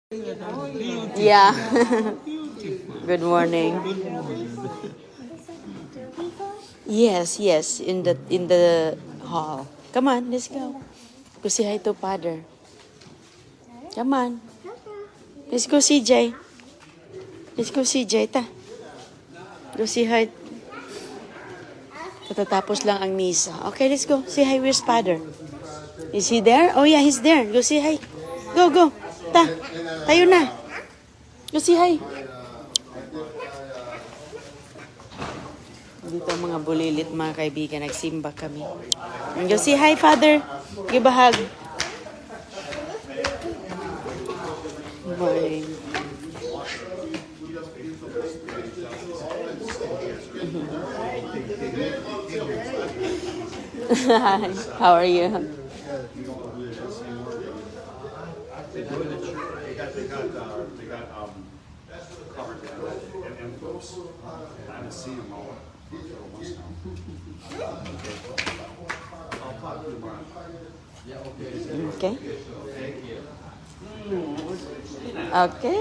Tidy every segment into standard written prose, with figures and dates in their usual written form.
Yeah. Good morning. Yes, yes, in the hall. Come on, let's go. Go say hi to father. Come on. Let's go, CJ. Let's go, CJ. Ta. Go say hi. Tatatapos lang ang misa. Okay, let's go. Say hi, where's father? Is he there? Oh yeah, he's there. Go say hi. Go, go. Ta. Tayo na. Go say hi. Dito ang mga bulilit, mga kaibigan. Nagsimba kami. Go say hi, father. Give a hug. Bye. Hi. How are you? Okay. Okay.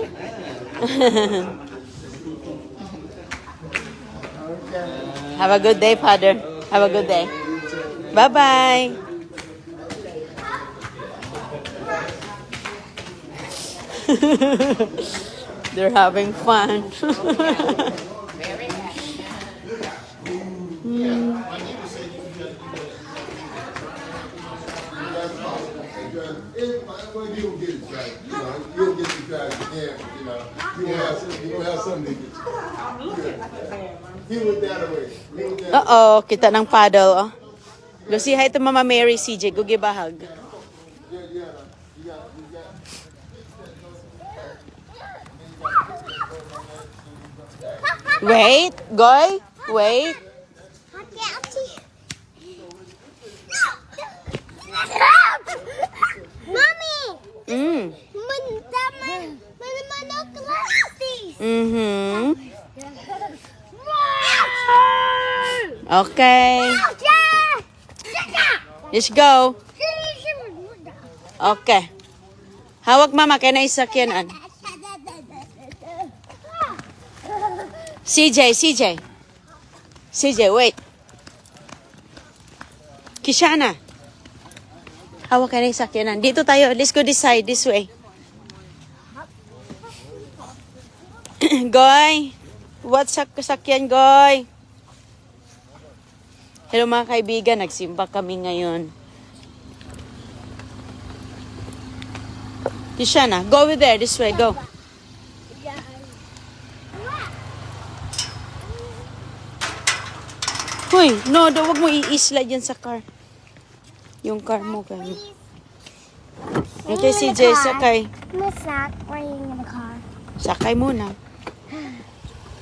Have a good day, Father. Have a good day. Bye-bye. They're having fun. You'll get it right. You'll get it right again. You have something to get you. He was that away. Uh-oh, kita ng paddle. Oh. Go say hi to Mama Mary, CJ. Go give a hug. Wait, Goy. Wait. Mommy! Mm. Mm-hmm. Okay. Let's go. Okay. Hawak mama, kaya na isakyanan. CJ, wait. Kishana. Hawak ka na yung sakyanan. Dito tayo. Let's go this side. This way. Goy. What's sakyan, Goy? Hello mga kaibigan. Nagsimba kami ngayon. Kishana, go over there. This way. Go. Hoy, no. Huwag mo i-slide yan sa car. Yung car mo kayo. Okay, CJ, sakay. Miss Zach, we're eating in the car. Sakay muna.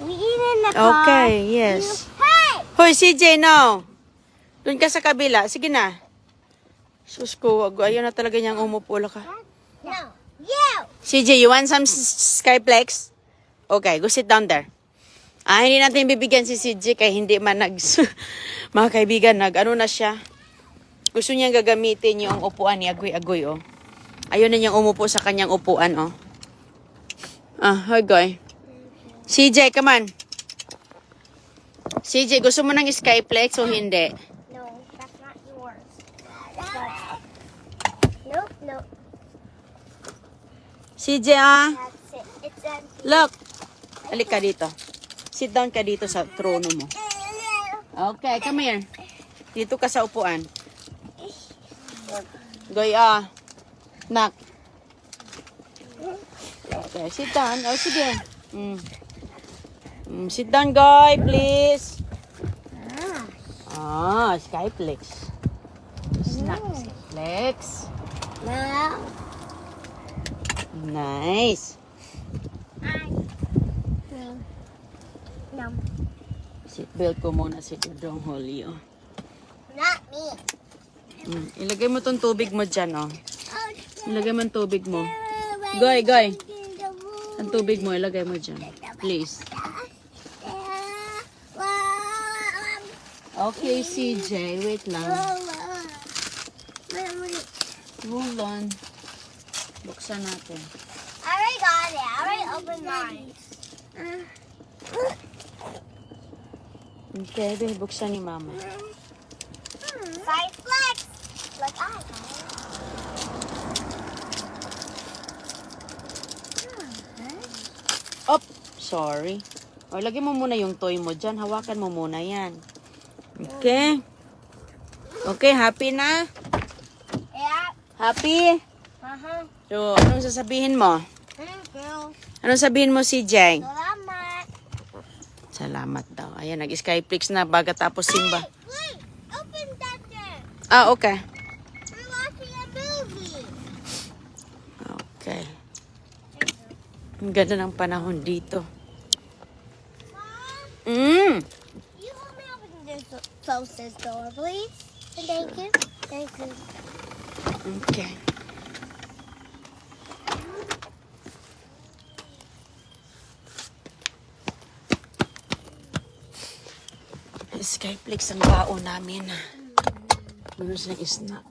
We eat in the car. Okay, yes. Hey! Hoy, CJ, no. Doon ka sa kabila. Sige na. Sus ko, ayaw na talaga niyang umupo ka. No. You! CJ, you want some Skyplex? Okay, go sit down there. Hindi natin bibigyan si CJ kaya hindi man mga kaibigan, ano na siya. Gusto niyang gagamitin yung upuan ni Agoy-Agoy, oh. Ayaw na niyang umupo sa kanyang upuan, oh. Hoy, Goy. CJ, come on. CJ, gusto mo ng Skyplex o hindi? No, that's not yours. Nope. CJ, That's it. It's empty. Look. Halika dito. Sit down ka dito sa trono mo. Okay, come here. Dito ka sa upuan. Goy, Nak. Okay, sit down. Oh, sige. Sit down, Goy, please. Skyplex. Snack, Skyplex. No. Nice. No. Seatbelt ko muna si Dodong Holly, oh. Not me. Ilagay mo tong tubig mo dyan, oh. Oh, Ilagay mo ang tubig mo. Goy. Ang tubig mo, ilagay mo dyan. Please. Okay, CJ. Wait lang. Hold on. Buksan natin. Alright, open mine. Okay, babe, buksan ni mama. Side flex. Like I have. Op, sorry. O, lagyan mo muna yung toy mo dyan. Hawakan mo muna yan. Okay. Okay, happy na? Yeah. Happy? Uh-huh. So, anong sasabihin mo? Thank you. Anong sabihin mo si Jeng? Salamat. Salamat daw. Ayan, nag-skyflix na baga tapos simba. Wait. Open that there. Ah, okay. We're watching a movie. Okay. Ang ganda ng panahon dito. Mom, you help me open this closest door, please? Thank you. Thank you. Okay. Skyflix ang baon namin. Meron silang snack.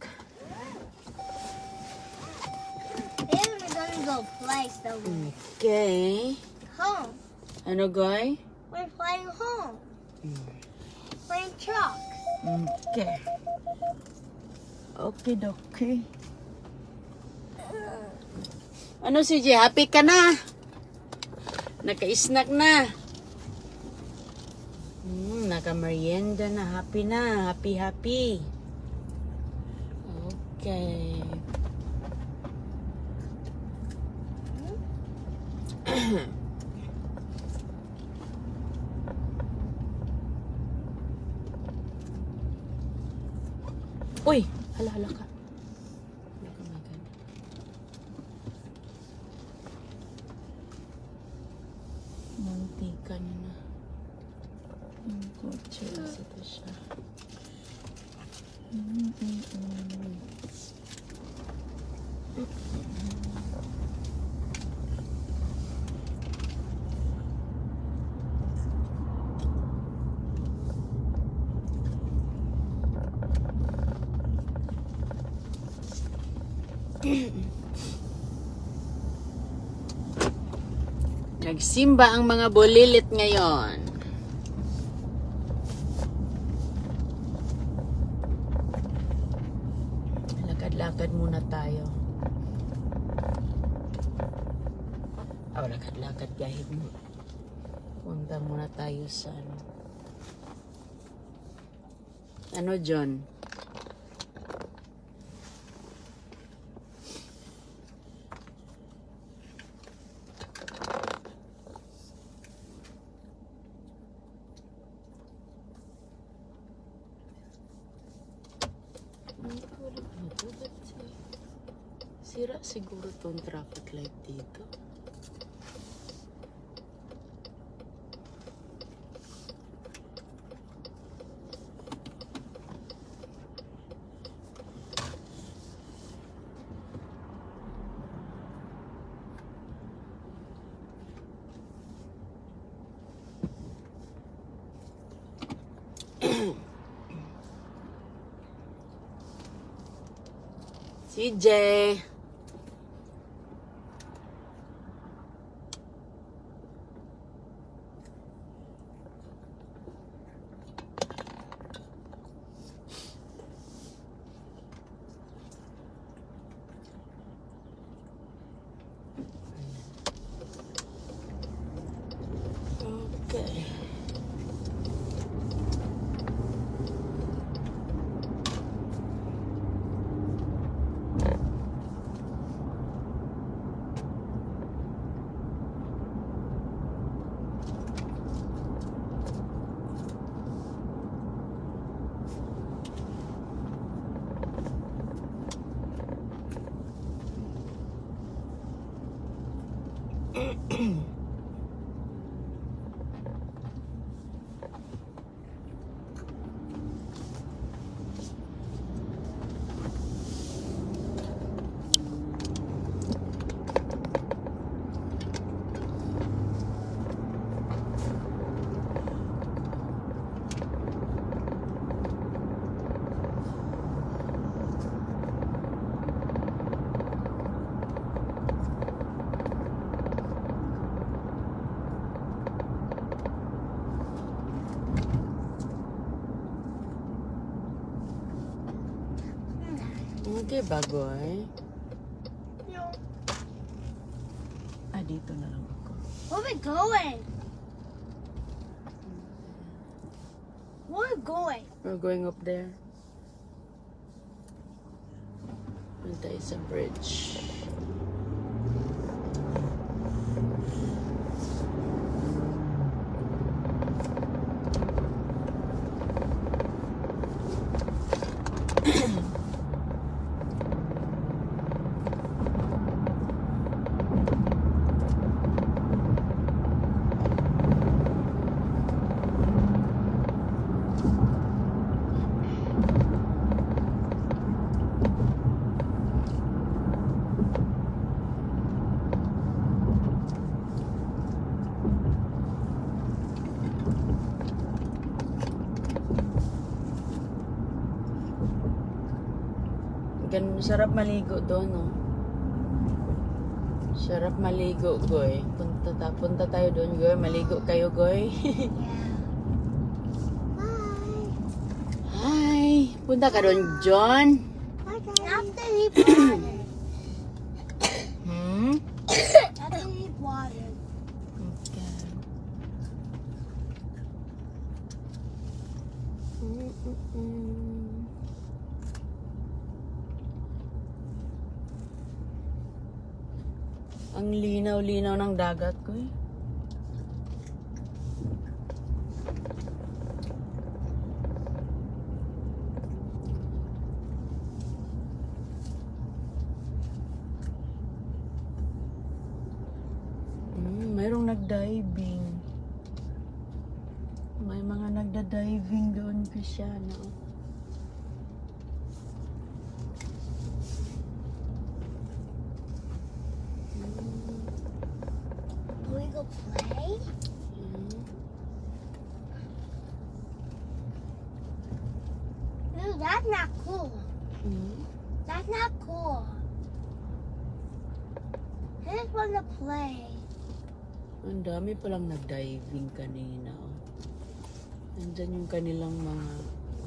Then we're gonna go play so Okay. home. Ano, Goy? We're playing home. Playing truck. Okay. Okay, okay. Ano si J? Happy ka na? Naka-snack na. Naka-merienda na. Happy na. Happy, happy. Okay. Uy! Hala ka. Hala ka, my God. Muntikan na. Yung kotse. Ito siya. Nagsimba ang mga bulilit ngayon. Lakad-lakad muna tayo. Lakad-lakad kahit mo. Punta muna tayo sa ano, John? Sira siguro tong traffic light dito. CJ. Okay. Okay, bagoy. No. Ah, dito na lang ako. Where are we going? Where are we going? We're going up there. Punta sa bridge. Sarap maligo doon, no? Sarap maligo, Goy. Punta tayo doon, Goy. Maligo kayo, Goy. Hi! Punta ka doon, John. After he water. Hmm? After he water. Okay. Ang linaw-linaw ng dagat ko eh. Mayroong nag-diving. May mga nagda-diving doon, Cristiano. Can we go play? Dude, that's not cool. That's not cool. I just want to play. Ang dami palang nag-diving kanina. Oh. Nandyan yung kanilang mga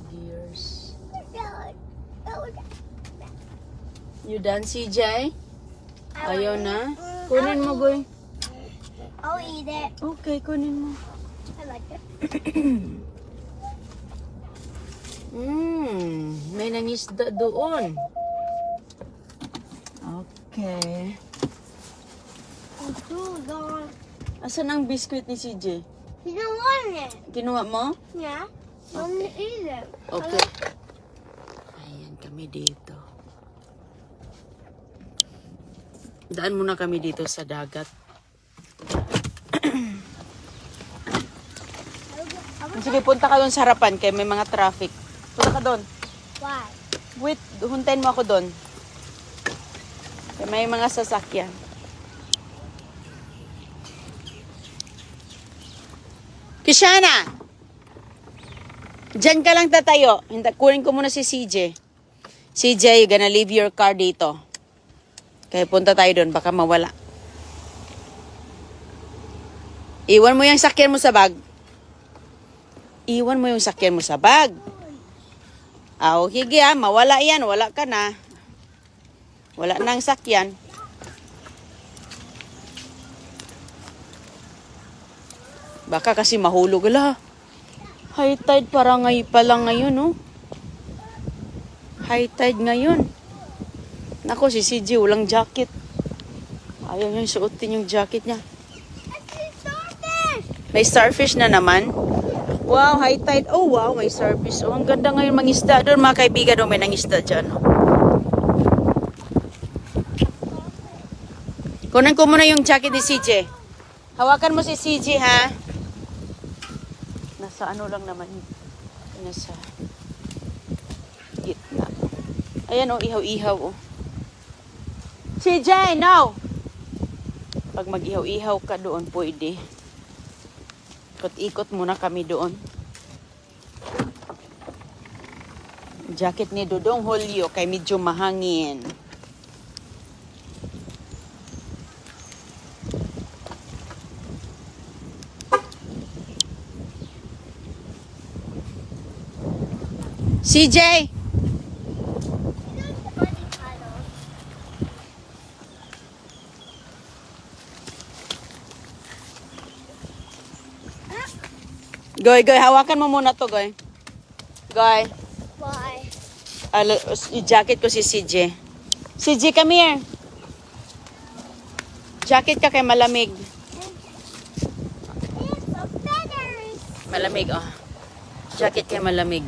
gears. You done, CJ? Ayaw na? Kunin mo, Goy. I'll eat it. Okay, kunin mo. I like it. May nangisda doon. Okay. It's too long. Asan ang biscuit ni CJ? You don't want it. Kinuha mo? Yeah. You want to eat it. Okay. Ayan kami dito. Daan muna kami dito sa dagat. Sige, punta ka doon sa harapan kay may mga traffic. Punta ka doon. Why? Wait, huntayin mo ako doon. Kay may mga sasakyan. Kishana! Diyan ka lang tatayo. Kunin ko muna si CJ. CJ, you gonna leave your car dito. Kaya punta tayo doon, baka mawala. Iwan mo yung sakyan mo sa bag. Iwan mo yung sakyan mo sa bag. Hige mawala yan, wala ka na. Wala nang sakyan. Baka kasi mahulog la. High tide pala ngayon, no? High tide ngayon. Nako, si CJ walang jacket. Ayaw niyang suotin yung jacket niya. May starfish na naman. Wow, high tide. Oh, wow, may starfish. Oh, ang ganda ngayon mangisda. Doon, mga kaibigan, may nangisda dyan. Oh. Kunan ko muna yung jacket ni CJ. Hawakan mo si CJ, ha? Nasa ano lang naman. Nasa gitna. Ayan, oh, ihaw-ihaw, oh. CJ, no! Pag mag-ihaw-ihaw ka doon, pwede. Ikot-ikot muna kami doon. Jacket ni Dodong Holyo kay medyo mahangin. CJ! Goy, hawakan mo muna to, Goy. Goy, Why? i-jacket ko si CJ. CJ, come here. Jacket ka kay malamig. It's the feathers. Malamig, oh. Jacket kay malamig.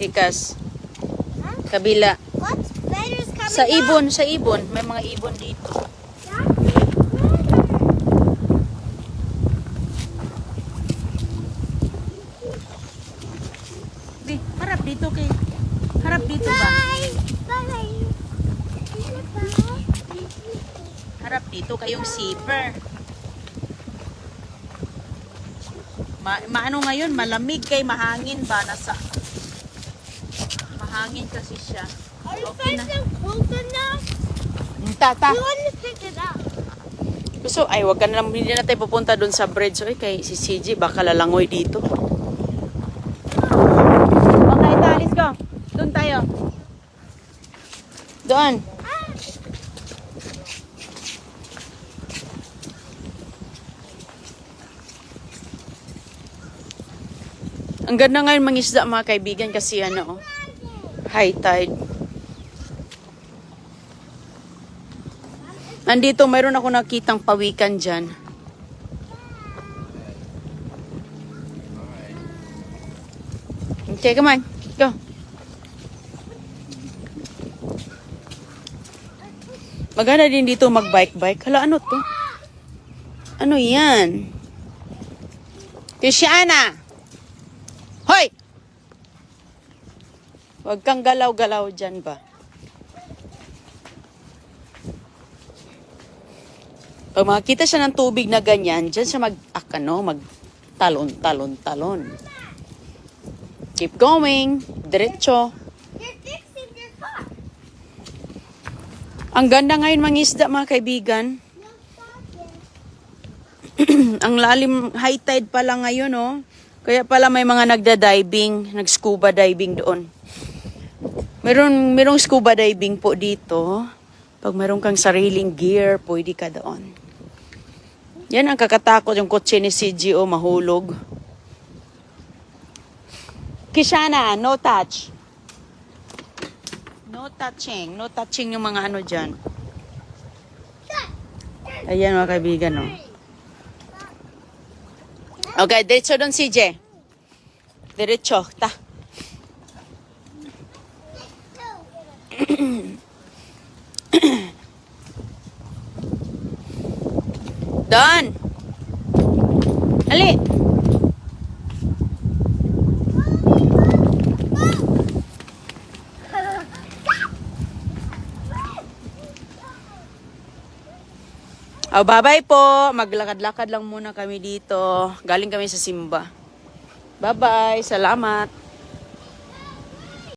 Ikas. Huh? Kabila. What's feathers coming Sa up? ibon, sa ibon. May mga ibon dito. Di, harap dito kay... Harap dito ba? Bye. Bye. Bye. Harap dito kayong zipper. Maano ngayon, malamig kay mahangin ba? Mahangin kasi siya. Are you Okay na. guys cold enough? Tata. You want to pick it up? Gusto, ay, wag ka na lang, hindi na tayo pupunta doon sa bridge. Oy, kay si CJ, baka lalangoy dito. Okay, let's go. Doon tayo. Doon. Ang ganda ngayon mangisda mga kaibigan kasi ano, oh, high tide. Nandito, mayroon ako nakitang pawikan dyan. Okay, come on. Go. Maganda din dito mag-bike-bike. Hala, ano to? Ano yan? Tiziana! Hoy! Huwag kang galaw-galaw dyan ba? Pag makakita siya ng tubig na ganyan, dyan siya mag-talon. Keep going. Diretso. You're fixing your car. Ang ganda ngayon mangisda mga kaibigan. No stopping. Ang lalim, high tide pala ngayon, oh. Kaya pala may mga nagda-diving, nag-scuba diving doon. Merong scuba diving po dito. Pag meron kang sariling gear, pwede ka doon. Yan ang kakatakot yung kotse ni CGO mahulog. Kishana, no touch. No touching. No touching yung mga ano dyan. Ayan mga kaibigan, no. Okay, diretso doon CJ. Diretso, ta. Doon. Ali. Oh, bye-bye po. Maglakad-lakad lang muna kami dito. Galing kami sa simba. Bye-bye. Salamat.